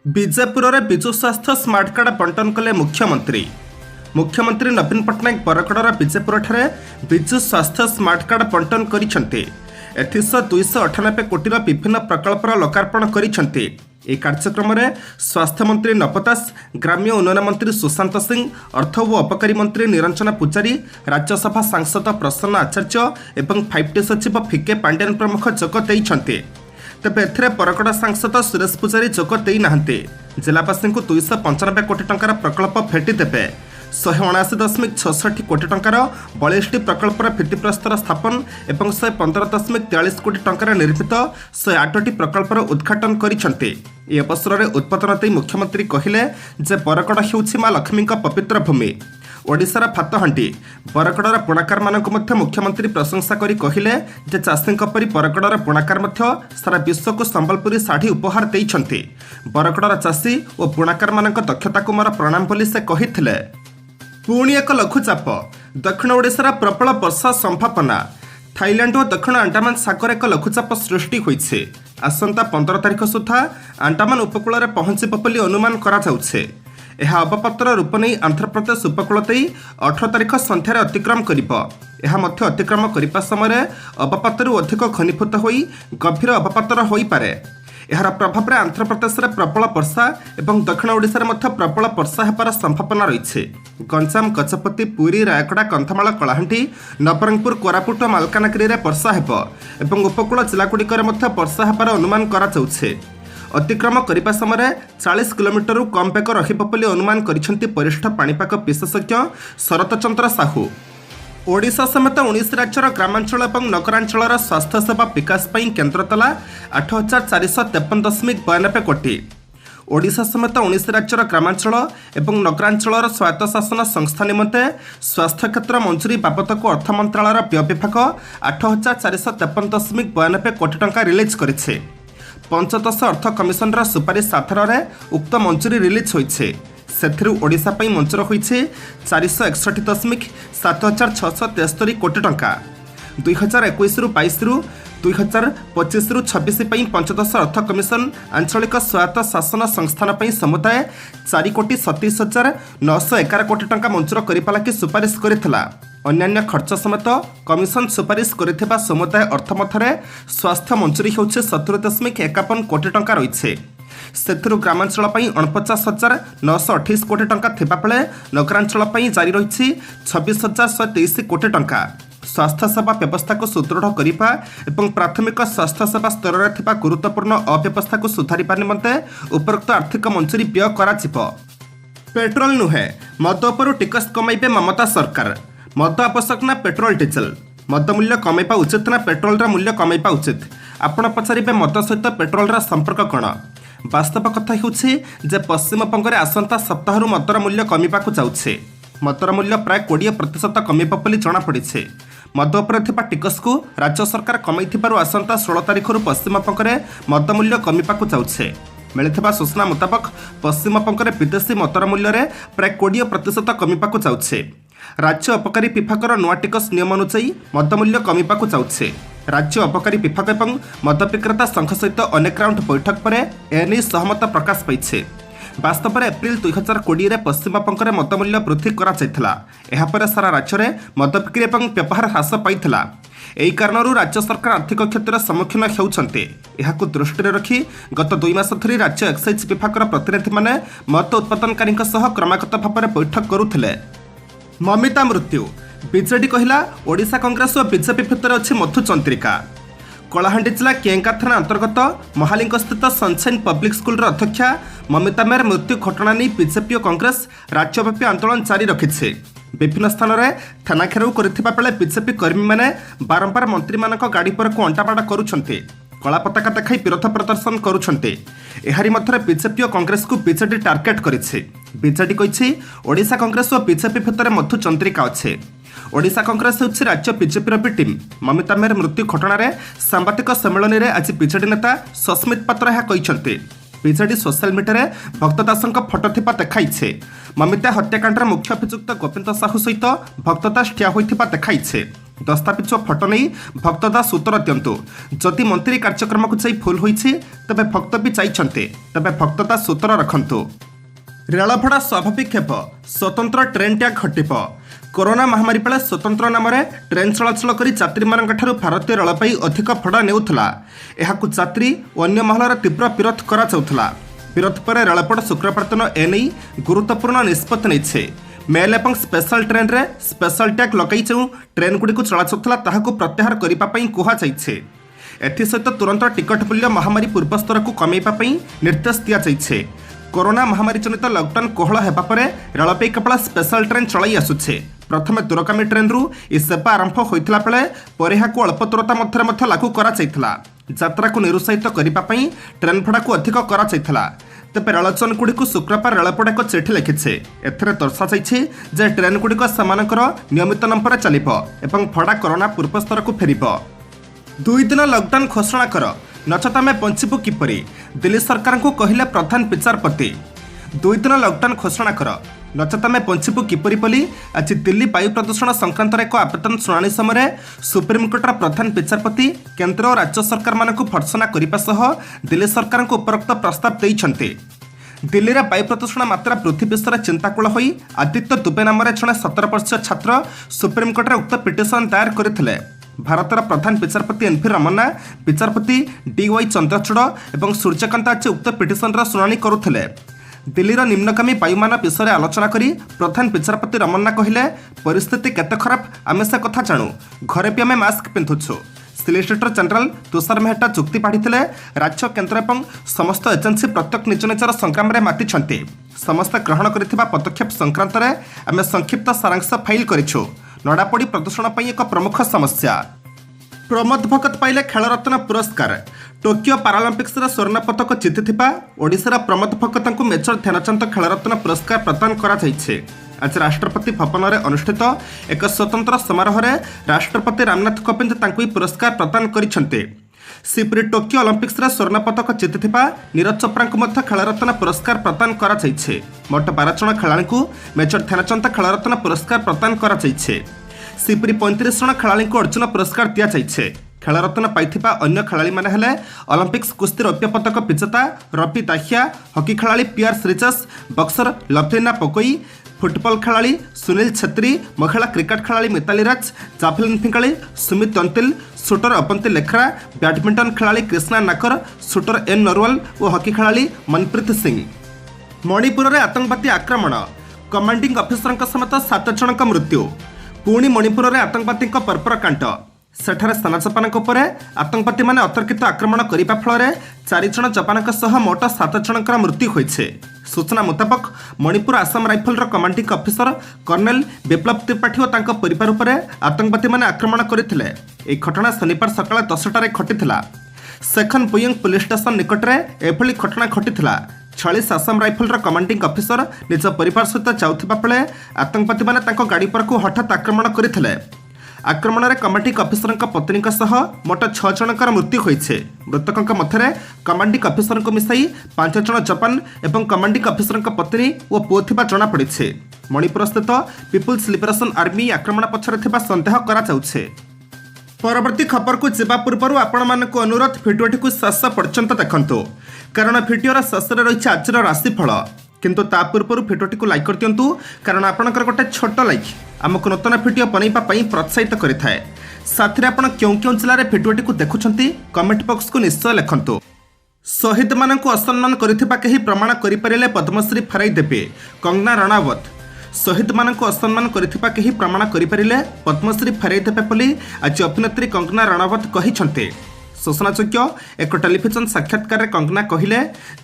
विजयपुर में विजु स्वास्थ्य smart card बंटन कले मुख्यमंत्री नवीन पट्टनायक बरगड़र विजयपुर विजु स्वास्थ्य स्मार्ट कार्ड बंटन कर 298 कोटी विभिन्न प्रकल्पर लोकार्पण कर कार्यक्रम में स्वास्थ्य मंत्री नव दास, ग्राम्य उन्नयन मंत्री सुशांत सिंह, अर्थ और अबकारी मंत्री निरंजन पूजारी, राज्यसभा सांसद प्रसन्न आचार्य और 5T सचिव फिके पांडेन प्रमुख जोग देते। तेबे एथिरे बरगड़ सांसद सुरेश पूजारी जोग देना जिलावासी को 295 कोटी टंकार प्रकल्प भेटी देवे। 179.66 कोटी टंकार 42 प्रकल्पर भित्तिप्रस्तर स्थापन और 115.43 कोटी टंकार निर्मित 108 प्रकल्पर उद्घाटन करिसेंते। ए अवसर में उद्बोधन दे मुख्यमंत्री कहिले जे बरगड़ हेउछि मां लक्ष्मी पवित्र भूमि। ओडिशार फातहांडी बरगड़र बुणाकार मानक मध्य मुख्यमंत्री प्रशंसा करी कहिले जे चाषी परी बरगड़र बुणाकार मध्य सारा विश्व को संबलपुरी शाढ़ी उपहार देइछन्ते। बरगड़र चाषी और बुणाकार मानक दक्षता को मोर प्रणाम बोली से कहिथिले। पुणी एक लघुचाप दक्षिण ओडिशार प्रबल वर्षा संभावना। थाईलैंड और दक्षिण अंडमान सागर एक लघुचाप सृष्टि होइछे। आसंता 15 तारिख सुधा अंडमान उपकूल में पहुंचब बोली अनुमान करा जाउछे। यह अवपातर रूप नहीं आंध्रप्रदेश उपकूल देई 18 तारिख संध्यार अतिक्रम करिब। यह मध्य अतिक्रम करिबा समय अवपातरू अधिक घनीभूत होई गभीर अवपातर होई पारे। यार प्रभाव में आंध्रप्रदेश में प्रबल वर्षा और दक्षिण ओडिशा में प्रबल वर्षा होबार संभावना रही। गंजाम, गजपति, पुरी, रायगड़ा, कंधमाल, कलाहांडी, नवरंगपुर, कोरापुट और मालकानगिरी में वर्षा हेबो एवं उपकूल जिलागुड़िक वर्षा होबार अनुमान करा जाउछे। अतिक्रम करने समय 40 किलोमीटर कम बेग रहिबो बोली अनुमान करिसेंती वरिष्ठ पाणीपाग विशेषज्ञ शरत चंद्र साहू। ओडिशा समेत 19 राज्यर ग्रामांचल और नगरांचल स्वास्थ्य सेवा विकास पर केन्द्र तला 8,453.92 कोटी। ओडिशा समेत 19 राज्यर ग्रामांचल और नगरांचल स्वायत्तशासन संस्था निमंते स्वास्थ्य क्षेत्र मंजूरी बाबद को अर्थ मंत्रालय व्यय विभाग 8,453.92 कोटी टंका रिलीज करिछे। पंचदश अर्थ कमिशन सुपारिश आधार में उक्त मंजूरी रिलीज होइछे। से ओडिशा पई मंजूर होइछे 461.7673 कोटी टंका। 2021-22 रु 2025-26 पई पंचदश अर्थ कमिशन आंचलिक स्वायत्त शासन संस्थान पई समुदाय 4,27,911 कोटी टंका मंजूर करिपाला कि सुपारिश करिथिला। अन्यान्य खर्च समेत कमिशन सुपारिश करिथिबा समुदाय अर्थ मथरे स्वास्थ्य मंजूरी होउछे 70.51 कोटी टंका रहिछे। सेथिरु ग्रामांचल 49,928 कोटी टंका थिबा बेले नगरांचल जारी रही 26,123 कोटी टंका। स्वास्थ्य सेवा व्यवस्था को सुदृढ़ करने और प्राथमिक स्वास्थ्य सेवा स्तर में थिबा गुरुत्वपूर्ण अव्यवस्था को सुधारिबा निमंते उपरोक्त आर्थिक मंजूरी व्यय कराजिबो। पेट्रोल नुहे मद उपरु टिकस कमाइबे ममता सरकार। मद आवश्यक ना पेट्रोल डीजेल। मद मूल्य कमाइबा उचित ना पेट्रोल मूल्य कमाइबा उचित। आपण पचारिबे मद सहित पेट्रोल संपर्क कौन। वास्तव कथा होउछि जे पश्चिम बंग में आसंता सप्ताह मदर मूल्य कमिबाकु जाउछे। मदर मूल्य प्राय 20% कमिबा बोली जଣା पड़िछे। मद उपर थिबा टिकस को राज्य सरकार कमाइथिबारु आसंता 16 तारिख पश्चिम बंग में मद मूल्य कमिबाकु जाउछे। मिलिथिबा सूचना मुताबक पश्चिम बंग में विदेशी मदर मूल्य रे प्राय 20% कमिबाकु जाउछे। राज्य अबकारी विभागर नुआ टिकस नियम अनुसार मद मूल्य कमिबाकु जाउछे। राज्य अबकारी विभाग और मद विक्रेता संघ सहित अनेक राउंड बैठक पर एने सहमत प्रकाश पाइछे। वास्तव में एप्रिल 2020 में पश्चिम बंग में मद मूल्य वृद्धि करापर सारा राज्य में मद बिक्री और व्यवहार ह्रास पाइथिला। एही कारणरू राज्य सरकार आर्थिक क्षतिर सम्मुखीन होउछन्ते। एहाकु दृष्टि रखी गत 2 मास धरी राज्य एक्साइज विभाग प्रतिनिधि माने मद उत्पादनकारी क्रमागत भाव में बैठक करुथिले। ममिता मृत्यु बीजेडी कहला ओडिशा कांग्रेस और बीजेपी भितर अच्छी मधु चंद्रिका। कलाहांडी जिला केंका थाना अंतर्गत महालिंग स्थित सनशाइन पब्लिक स्कूल अध्यक्षा ममिता मेयर मृत्यु घटना नहीं बीजेपी और कांग्रेस राज्यव्यापी आंदोलन जारी रखिছে। विभिन्न स्थान में थाना घेराव करथिबा बेले बीजेपी कर्मी माने बारंबार मंत्री मानक गाड़ी पर को अंटाबाड़ा करुछन्ते, कला पताका देखाई विरोध प्रदर्शन करुछन्ते। एहारी मध्य बीजेपी और कांग्रेस को बीजेडी टार्गेट करिছে। बीजेडी कहिछि ओडिशा कांग्रेस और बीजेपी भितर मधु चंद्रिका अच्छे। ओडिशा कांग्रेस होउछि राज्य बीजेपी भी टीम। ममिता मेयर मृत्यु घटना रे सांबादिक सम्मेलन में आज बीजेडी नेता सस्मित पात्र यह कहिसन्ते। बीजेडी सोशल मीडिया भक्त दास फटो थिबा देखाइछे। ममिता हत्याकांडर मुख्य अभियुक्त गोविंद साहू सहित भक्त दास ठिया होइथिबा देखाइछे। दस्तापिच फटो नहीं भक्त दास उत्तर दिंतु जदि मंत्री कार्यक्रम को जाई फुल होईछि तबे भक्त भी चाहिए तबे भक्त दास उत्तर रखंतु। रेलभड़ा स्वाभाविक हेब स्वतंत्र ट्रेन टैग हटिब कोरोना महामारी बेले स्वतंत्र नाम ट्रेन चलाचल कर यात्री मान भारतीय रेलपाई अधिक भड़ा नेउथला एहाकु यात्री और अन्य महलर तीव्र विरोध करा जाउथला। विरोध पर रेलपोर्ट शुक्रवार दिन एने गुरुत्वपूर्ण निष्पत्ति नहीं मेल और स्पेशल ट्रेन रे स्पेशल टैग लगे जो ट्रेन गुड़ी चलाचुला ताहाकु प्रत्याहार करने कहुई। एसत तुरंत टिकट मूल्य महामारी पूर्व स्तर को कमेवाई निर्देश दि जाइए। कोरोना महामारी जनित लॉकडाउन कोहल होगापर रेलवे केवल स्पेशल ट्रेन चलाई आसुछे। प्रथम दूरगामी ट्रेन रु सेवा आरंभ होता बेले अल्प दूरता मध्य लागू करा यात्रा को निरुत्साहित करने ट्रेन भड़ा को अधिक करा तेज रेल जोन गुड़ी शुक्रवार रेलपोर्ट एक चिठी लिखिছে एथिरे दर्शाଯାଇଛି जे ट्रेन गुड़ी नियमित नंबर चलिबो एवं भड़ा कोरोना पूर्व स्तर को फेरिबो। 2 दिन लॉकडाउन घोषणा कर नचत आमे बंचिबु किपरि दिल्ली सरकार को कहिले प्रधान विचारपति। 2 दिन लॉकडाउन घोषणा कर नचत आमे बंचिबु किपरि बोली आज दिल्ली वायु प्रदूषण संक्रांत एक आवेदन शुणाणी समय सुप्रीमकोर्टर प्रधान विचारपति केंद्र और राज्य सरकार मानकु भर्त्सना करने सह दिल्ली सरकार को उपरोक्त प्रस्ताव देइछन्ते। दिल्ली रे वायु प्रदूषण मात्रा वृद्धि विषय चिंताकुल होई आदित्य दुबे नाम जड़े 17 वर्षीय छात्र सुप्रीमकोर्ट में उक्त पिटिशन दायर करथिले। भारतर प्रधान विचारपति एन.वी. रमन्ना विचारपति डी.वाई. चंद्रचूड़ और सूर्यकांत आज उक्त पिटिशन शुणाणी करुथिले। दिल्लीर निम्नगामी वायुमान विषय आलोचना करी प्रधान विचारपति रमन्ना कहले परिस्थिति केते खराब आमे से कथा जानू घरे भी आमे मास्क पिंधुछु। सॉलिसिटर जनरल तुषार मेहता चुक्ति पाढ़ी राज्य केन्द्र और समस्त एजेन्सी प्रत्येक निज निजर संग्राम में माति समस्त ग्रहण कर पदक्षेप संक्रांत आम संक्षिप्त सारांश फाइल करूँ। नड़ापड़ी प्रदूषण पर एक प्रमुख समस्या। प्रमोद भगत पाइले खेलरत्न पुरस्कार। टोकियो पारालंपिक्स स्वर्ण पदक जीतिथिबा ओडिशार प्रमोद भगत को मेजर ध्यानचंद खेलरत्न पुरस्कार प्रदान करा जायछि। आज राष्ट्रपति भवन में अनुष्ठित एक स्वतंत्र समारोह में राष्ट्रपति रामनाथ कोविंद तांकु पुरस्कार प्रदान करिसेंते। सिपरी टोकियो ओलंपिक्स स्वर्ण पदक जीतिथिबा नीरज चोप्रा को मध्य खेलरत्न पुरस्कार प्रदान करा जायछि। मोट 12 जन खेलाड़ी को मेजर ध्यानचंद खेलरत्न पुरस्कार प्रदान करा जायछि। सिपरी 35 जन खेलाड़ी को अर्जुन पुरस्कार दि जायछि। खेलरत्न पाइथिबा अन्य खेलाड़ी माने हेले ओलंपिक्स कुश्ती रौप्य पदक विजेता रवि दाहिया, हॉकी खेलाड़ी पीआर श्रीजस, बक्सर लवलीना पोकोई, फुटबॉल खेलाड़ी सुनील छेत्री, महिला क्रिकेट खेलाड़ी मिताली राज, जाभलिन फिंगाड़ी सुमित अंतिल, शूटर अपंती लेखरा, बैडमिंटन खेलाड़ी कृष्णा नाकर, शूटर एन नरवाल और हॉकी खेलाड़ी मनप्रीत सिंह। मणिपुर में आतंकवादी आक्रमण कमांडिंग अफिसर समेत 7 जनक मृत्यु। पुणी मणिपुर में आतंकवादी बर्बर कांड सेठारे सेना जवान आतंकवादी मैंने अतर्कित आक्रमण करने फल 4 जन जवान मोट 7 जनकर मृत्यु होइछे। सूचना मुताबक Manipur Assam rifle commanding officer colonel Viplav Tripathi और तांको परिवार उपर आतंकवादी मैंने आक्रमण करथिले। एही घटना शनिवार सकाळ 10टारे घटिथिला। सेखन बुयंग पुलिस स्टेशन निकट में एभली घटना घटिथिला। 46 आसाम राइफल कमांडिंग अफिसर निज परिवार सहित जाउथिबा बेले आतंकवादी मैंने तांको गाड़ी पर को हठात आक्रमण करथिले। आक्रमण में कमांडिंग अफिसर पत्नी मोट 6 जनकर मृत्यु होइछे। मृतकों मध्य कमांडिंग अफिसर को मिसाई 5 जन जवान और कमांडिंग अफिसर पत्नी और पुओ थिबा जना पड़िछे। मणिपुर स्थित पीपुल्स लिबरेशन आर्मी आक्रमण पछरे थिबा संदेह करा जाउछे। परवर्ती खबर को जीवा पूर्व आपण मानक अनुरोध भिडियोटी को शेष पर्यंत देखंतु कारण भिडियोर शेष रही आज राशिफल किंतु ता पूर्व भिडियोटी को लाइक कर दिंतु कारण आपणकर गोटे छोट लाइक आमको नूतन भिडियो बनवाई प्रोत्साहित करें। साथ में आपड़ क्यों क्यों जिले में भिडियोटी को देखुंट कमेंट बॉक्स को निश्चय लिखंतु। शहीद मानक असम्मान करिथिबा केही प्रमाण करिपारिले पद्मश्री फेराई देबे कंगना रणावत। शहीद मानक असम्मान करिथिबा केही प्रमाण करिपारिले पद्मश्री फेराई देबे बोली आज अभिनेत्री कंगना रणावत कहिसंते। सूचनायोग्य एक टेलीविजन साक्षात्कार कंगना कहले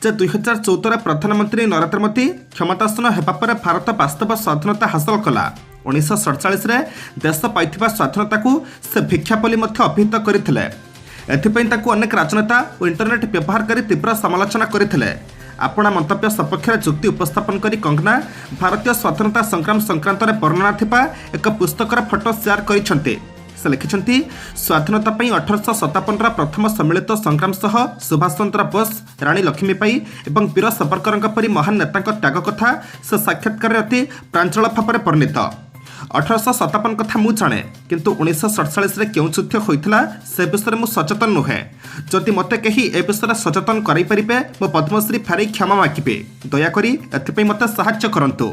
जे 2014 प्रधानमंत्री नरेंद्र मोदी क्षमतासीन हेबा पर भारत वास्तव स्वाधीनता हासिल कला। 1947 रे देश पाइथिबा स्वाधीनता को से भिक्षा बोली मध्य अभिहित करथिले। एथिपई ताकू अनेक राजनेता और इंटरनेट व्यवहार करी तीव्र समालोचना करथिले। आपणा मंतव्य सपक्ष जुक्ति उपस्थापन करी कंगना भारतीय स्वाधीनता संग्राम संक्रांत वर्णना थिबा एक पुस्तकर फोटो शेयर करिसंते। से लिखिछंती स्वाधीनता पई 1857 प्रथम सम्मिलित संग्राम सह सुभाष चंद्र बोस, रानी लक्ष्मीबाई और वीर सावरकर परी महान नेता त्याग कथा से साक्षात्कार अति प्रांजल भाव में वर्णित। 1857 कथा मु जाने किंतु 1947 रे क्यों युद्ध होइथिला से विषय मु सचेतन नुहे। जदि मते कहीं ए विषय सचेतन कराई परिबे मो पद्मश्री फेरै क्षमा मागिबे। दयाकरी एथिपई मते सहाय्य करंतु।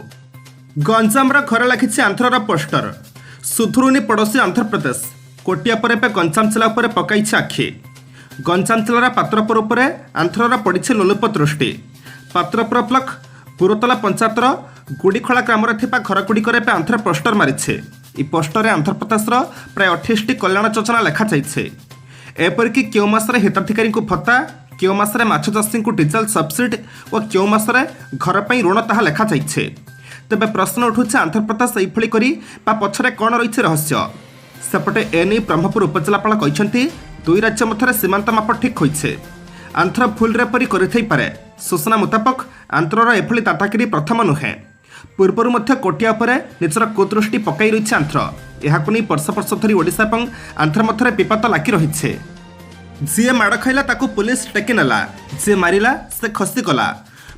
गंजामर घर लागिछि आंध्रर पोस्टर सुधुरुनी पड़ोसी आंध्र प्रदेश कोटिया पर गंजाम जिला पर पकाइछि आखि। गंजाम जिलार पात्रपुर उपर आंध्रर पड़िछि लोलुप दृष्टि। पात्रपुर ब्लक पुरतला पंचायतर गुड़ीखोला ग्राम घरगुड़िक आंध्र पोस्टर मारिछे। इ पोस्टर आंध्र प्रदेशर प्राय 28टी कल्याण योजना लेखाଯାଇଛି। एपरिक केउ मासरे हिताधिकारी भत्ता, केउ मासरे माछ चाषी डीजेल सब्सिडी और केउ मासरे घर पर ऋण ताहा लेखाଯାଇଛି। तेबे प्रश्न उठुছে आंध्र प्रदेश एभली करी पछरे कौन रही रहस्य। सेपटे एने ब्रह्मपुर उपजिलापाल कहते दुई राज्य मध्य सीमांत माप ठीक होइछे। आंध्र भूल परी करे। सूचना मुताबक आंध्रर एभली दादागिरी प्रथम नुहे। पूर्वर मध्य कोटिया पर निजर कुदृष्टि पकाई रही आंध्र। यहाकु नहीं वर्ष वर्ष धरी ओडिशा और आंध्र मध्य विवाद लागी रही। जी माड़ खाइला ताकू पुलिस टेकी नेला, जी मारिला से खसीगला।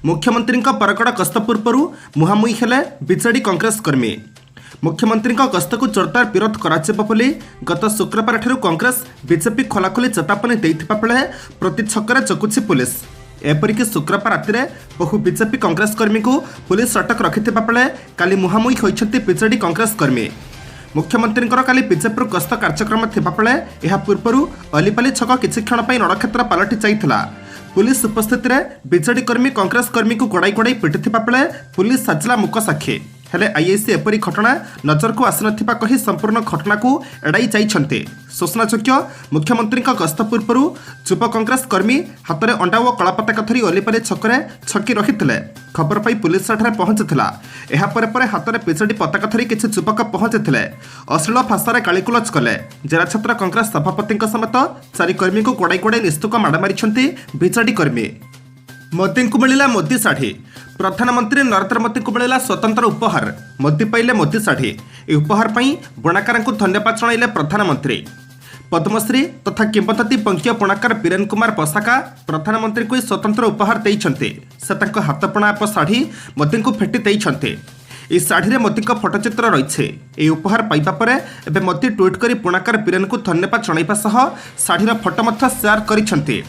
मुख्यमंत्री बरगड़ गस्त पूर्व मुहांमुही हेले बीजेडी कांग्रेस कर्मी। मुख्यमंत्री गस्त को जोरदार विरोध कर गत शुक्रवार ठारू कांग्रेस बीजेपी खोलाखोली चेतावनी देइथिबा बेले प्रति छकरे जगुछि पुलिस। एपरिक शुक्रवार राति बहु बीजेपी कांग्रेस कर्मी को पुलिस अटक रखिथिबा बेले काली मुहांमुही होइछन्ति बीजेडी कांग्रेस कर्मी। मुख्यमंत्री काली बीजेपी गस्त कार्यक्रम थिबा बेले एहा पूर्वरु अलीपाली छक किछि क्षण पई रणक्षेत्र पलटि जाइथिला। पुलिस उपस्थित बीजेडी कर्मी कांग्रेस कर्मी को गोड़ाई गोड़ाई पिटिथिबा बेले पुलिस साजिला मुक साक्षी। हेले आईआईसी एपरी घटना नजर को आसनथिबा कही संपूर्ण घटना को एड़ाई जाइछन्ते। सूचनायोग्य मुख्यमंत्री गस्त पूर्व युव कांग्रेस कर्मी हाथ में अंडा और कला पताका धरी ओलीपाली छकरे छकी रही। खबर पाई पुलिस सेठारे पहुंचीला। यापर हाथ में बीजेडी पताका धरी किसी युवक पहुंची अश्लील भाषा गाड़ीगुलज कले। जेरा छात्र कांग्रेस सभापति समेत 4 कर्मी को गोड़ाई गोड़ाई निस्तुक माड़ मारी बीजेडी कर्मी। मोदी को मिला मोदी शाढ़ी। प्रधानमंत्री नरेंद्र मोदी को मिला स्वतंत्र उपहार। मोदी पाइले मोदी शाढ़ी। ए उपहार पाई बुणाकार को धन्यवाद जणाइले प्रधानमंत्री। पद्मश्री तथा किंवदंती बंकीय बुणाकार बीरेन कुमार बसाका प्रधानमंत्री को स्वतंत्र उपहार देइछन्ते। से तांको हाथपणा शाढ़ी मोदी को भेटी देइछन्ते। इस शाढ़ी मोदी फोटोचित्र रही। यह उपहार पाइबा परे एबे मोदी ट्वीट करी बुणाकार बीरेन को धन्यवाद जणाइबा सह शाढ़ीर फोटो शेयर करिछन्ते।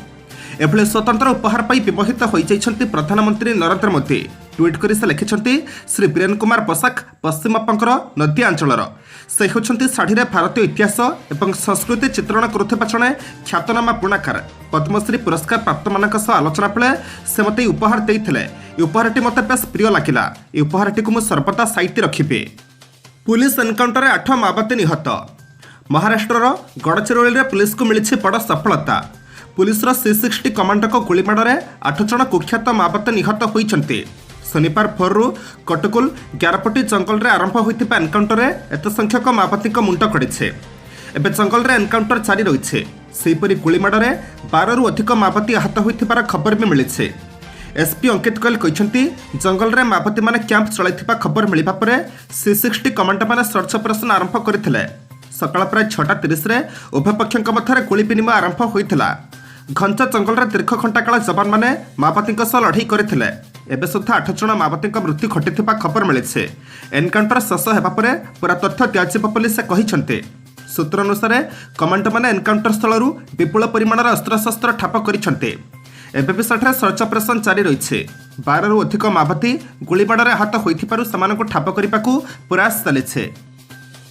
एभले स्वतंत्र उपहार पाई विमोहित हो जाइछन्ति प्रधानमंत्री नरेंद्र मोदी। ट्वीट करी से लिखिछन्ति श्री बीरेन कुमार बसाक पश्चिमबंगर नदिया अंचलर। से होछन्ति शाढ़ीरे भारतीय इतिहास एवं संस्कृति चित्रण करुथिबा जणे ख्यातनामा बुणाकार। पद्मश्री पुरस्कार प्राप्त मानक सह आलोचना बेले से मते उपहार देइथिले। ए उपहारटी मते बेस प्रिय लागिला। ए उपहारटी को मु सर्वदा साइति रखिबे। पुलिस एनकाउंटर 8 माओवादी निहत। महाराष्ट्रर गड़चिरोली रे पुलिस को मिलिछि बड़ सफलता। पुलिस C60 कमांडर गुलीमाड़ 8 जन कुख्यात माओवादी निहत होइछन्ति। शनिवार भोरु कटकुल ग्यारपटी जंगल रे आरंभ होइथिबा एनकाउंटर एत संख्यक माओवादी मुंड कड़िछे। एबे जंगल रे एनकाउंटर जारी रहिछे। सेहिपरि गुलीमाड़ 12 रु अधिक माओवादी आहत होइथिबार खबर भी मिलिछे। एसपी अंकित गोयल कहते जंगल रे माओवादी माने कैंप चलाइथिबा खबर मिलिबा परे C60 कमांडर माने सर्च ऑपरेशन आरंभ करथिले। सकाळ प्राय 6:30 रे उभय पक्षक मध्य गुली विनिमय आरंभ होइथिला। घंचा जंगल रे दीर्घ घंटा काल जवान माने माओवादी लड़ाई करथिले। एबे सुधा 8 जन माओवादी मृत्यु घटिथिबा खबर मिलिछे। एनकाउंटर शेष हेबा परे पूरा तथ्य दियाजिबा पुलिस कहिछन्ते। सूत्र अनुसार कमांडर माने एनकाउंटर स्थलरू विपुल परिमाणर अस्त्रशस्त्र ठाप करिछन्ते। एबे भी सेठारे सर्च ऑपरेशन जारी रहिछे। 12 रु अधिक माओवादी गुलीबाड़े आहत होइथिबारु समानकु ठाप करिबाकू प्रयास चलिछे।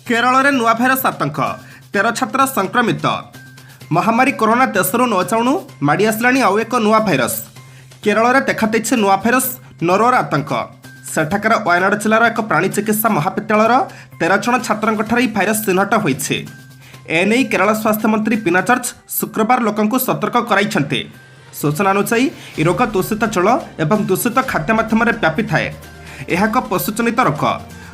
केरल रे नुआ भाइरस आतंक 13 छात्र संक्रमित। महामारी कोरोना देशरू न जाणु माड़ी आसलाणी आउ एक नुआ भाइरस। केरल में देखा देइछे नुआ भाइरस नरोर आतंक। सेठाकार वायनाड जिलार एक प्राणी चिकित्सा महाविद्यालयर 13 जन छात्रों भाइरस चिन्हट होइछे। एने केरल स्वास्थ्य मंत्री पिना जॉर्ज शुक्रवार लोकंकु सतर्क कराइछन्ते। सूचना अनुसार रोग दूषित जल एवं दूषित खाद्य माध्यम व्यापी थाए। यह एक पशुजनित रोग।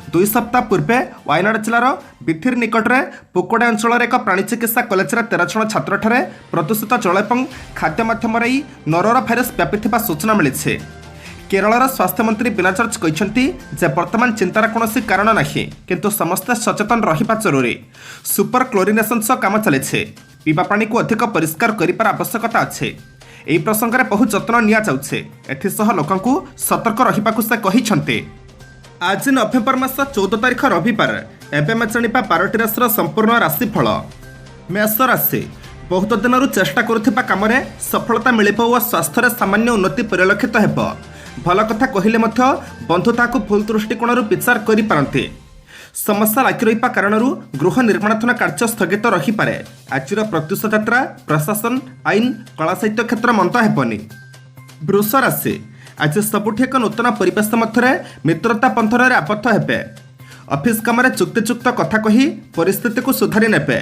2 सप्ताह पूर्वे वायनाड जिलार बिथिर निकट में पोकोडा अंचल एक प्राणी चिकित्सा कॉलेज 13 जन छात्र प्रदूषित जल और खाद्य माध्यम नरोर भाइरस व्यापी सूचना मिली। केरल स्वास्थ्य मंत्री बिना जॉर्ज कहते जे वर्तमान चिंतार कौन कारण ना किंतु समस्ते सचेतन रहा जरूरी। सुपर क्लोरिनेशन काम चली। पीवा पानी को अधिक परिष्कार कर आवश्यकता अच्छे। यह प्रसंग में बहु जत्न निया जाउछे। एथिसह लोकंकु सतर्क रहिबाकु से कहिछन्ते। आज नवेम्बर मास 14 तारिख रविवार एवं जाणा 12टी राशि संपूर्ण राशिफल। मेष राशि बहुत दिन चेष्टा करुवा कम सफलता मिल और स्वास्थ्य सामान्य उन्नति परिलक्षित हो। भल कथा कहले बंधुता को भूल दृष्टिकोण विचार करते। समस्या लागी रहा कारण गृह निर्माणाधीन कार्य स्थगित रहीपे। आज प्रत्युष यात्रा प्रशासन आईन कला साहित्य क्षेत्र मंद हेबनी। वृष राशि आज सबुठ एक नूतन परिवेश मध्य मित्रता पंथर आबद्ध हेबे। ऑफिस काम चुक्तिचुक्त कथा कही परिस्थिति को सुधारी नेबे।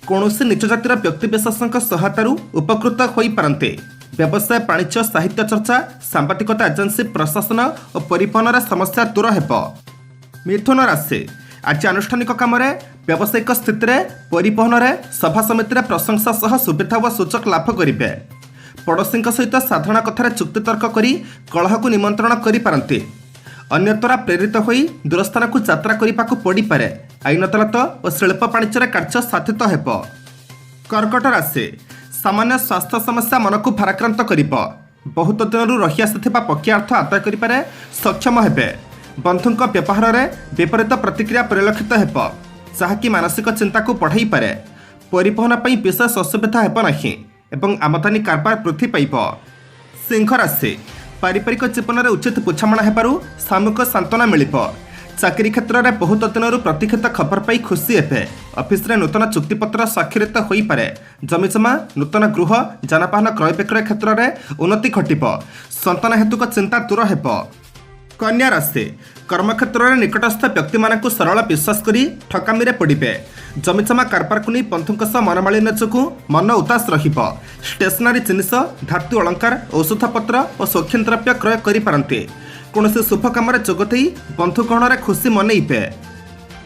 कौनसी नीच जातिर व्यक्तिविशेषों सहायतार उपकृत हो पारते। व्यवसाय वाणिज्य साहित्य चर्चा सांबादिकता एजेंसी प्रशासन और परिवहन समस्या दूर हेब। मिथुन राशि आज आनुष्ठानिक काम व्यावसायिक स्थिति परिवहन सभा समिति प्रशंसा सह सुविधा और सूचक लाभ करेंगे। पड़ोशी सहित साधारण कथार चुक्तितर्क कर कलह को निमंत्रण करें। अन्यद्वारा प्रेरित हो दूरस्थान को यात्रा करने को पड़पे। आईन अदालत और शिल्प वाणिज्य कार्य साधित हेब। कर्कट राशि सामान्य स्वास्थ्य समस्या मन को भाराक्रांत कर बहुत दिन रही आसार पक्षार्थ आदाय कर सक्षम हेबे। बंधु व्यवहार में विपरीत प्रतिक्रिया परिलक्षित हेब जहाँकि मानसिक चिंता को बढ़ाई पारे। परिवहन पर विशेष असुविधा हेब नहीं एवं आमदानी कारबार वृद्धि पाइब। सिंह राशि पारिवारिक जीवन में उचित बुझामणा हेबारु सामूहिक सांत्वना मिलिब। चाकरी क्षेत्र में बहुत दिन प्रतिक्षित खबर पाई खुशी हेबे। ऑफिस नूतन चुक्तिपत्र स्वाक्षरित हो पारे। जमीजमा नूतन गृह जानवाहन क्रय विक्रय क्षेत्र में उन्नति घटिब। संतान हेतुक चिंता दूर हेब। कन्या राशि कर्मक्षेत्र में निकटस्थ व्यक्ति मानक सरल विश्वास कर ठकामी पड़े। जमीजमा कारबार को नहीं बंधुों मनमालिन्य जो मन उदास रहिब। स्टेशनरी जिनिस धातु अलंकार औषधपत्र और शौखीन द्रव्य क्रय करें। कौन शुभ कम जोगदे बंधुगहण खुशी मनइबे।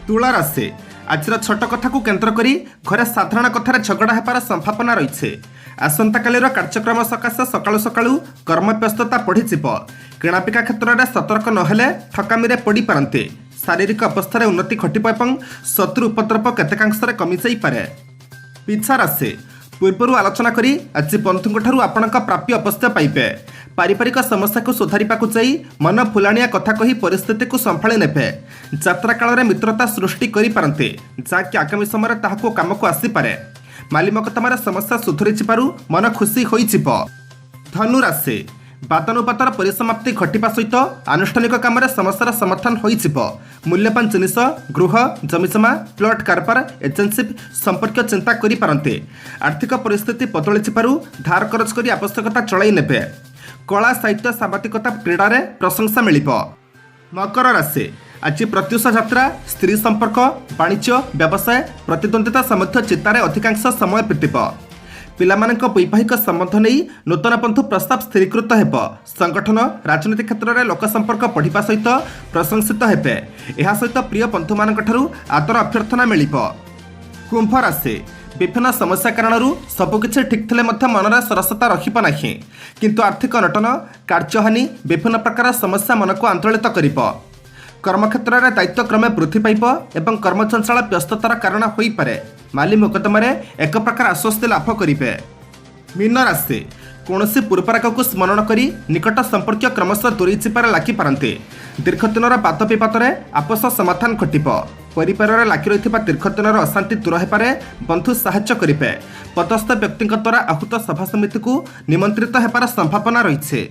तुला राशि आज छोट कथा को केन्द्र कर घरे साधारण कथार झगड़ा होबार संभावना रही। आसंता कालीर कार्यक्रम सकाशे सकाळु सकाळु कर्मव्यस्तता बढ़ी। किणापिका क्षेत्र में सतर्क नहेले ठकामी पड़ पारते। शारीरिक अवस्था उन्नति घटिब और शत्रु उपद्रव केतेकांशरे कमी जाइपारे। पिछा राशि पूर्व आलोचना करी आज बंधुओं आपण प्राप्य अवश्य पाइबे। पारिवारिक समस्या को सुधारिबा को जाई मन फुलाणिया कथा कही परिस्थिति को संभाली नेबे। यात्रा काल में मित्रता सृष्टि करि पारते जहाँकि आगामी समय ताहाको काम को आसीपारे। माली मकद्दमार समस्या सुधरी जिबारु मन खुशी होई जिब। धनु राशि वादानुवादर परिसमाप्ति घटिबा सहित आनुष्ठानिक काम समस्यार समाधान होई जिब। मूल्यवान जिनिस गृह जमीजमा प्लट कारबार एजेंसी संपर्क चिंता करि पारते। आर्थिक परिस्थिति बदली जिबारु धार करज करी आवश्यकता चलाई नेबे। कला साहित्य सांबादिकता क्रीड़ा रे प्रशंसा मिलिब। मकर राशि आज प्रत्युष यात्रा स्त्री संपर्क वाणिज्य व्यवसाय प्रतिद्वंदिता सम्बद्ध चिंतार अधिकांश समय बीतब। पिलामानक वैवाहिक संबंध नहीं नूतन बंधु प्रस्ताव स्थिरीकृत हेब। संगठन राजनीति क्षेत्र में लोक संपर्क बढ़िबा सहित प्रशंसित हेबे। एहा सहित प्रिय बंधु मानक ठारू आदर अभ्यर्थना मिलिब। कुंभ राशि विभिन्न समस्या कारण सबकिछि ठीक थिले मध्य मनर सरसता रखिब नाही किंतु आर्थिक अनटन कार्यहानि विभिन्न प्रकार समस्या मन को आंदोलित करिब। कर्मक्षेत्र में दायित्व क्रमे वृद्धि पाइब एवं कर्मचंचल व्यस्ततार कारण होई पारे। माली मोकद्दमारे एक प्रकार आश्वस्ति लाभ करेंगे। मीन राशि कौनसी पूर्वराग को स्मरण कर निकट संपर्क क्रमशः दूरी जाबार लागी पारते। दीर्घ दिन बाद विवाद आपस समाधान घटिब। परिवार लागी रही दीर्घ दिन अशांति दूर होपारे बंधु साहाय्य करेंगे। पदस्थ व्यक्ति द्वारा आहूत सभा समिति को निमंत्रित होबार संभावना रही है।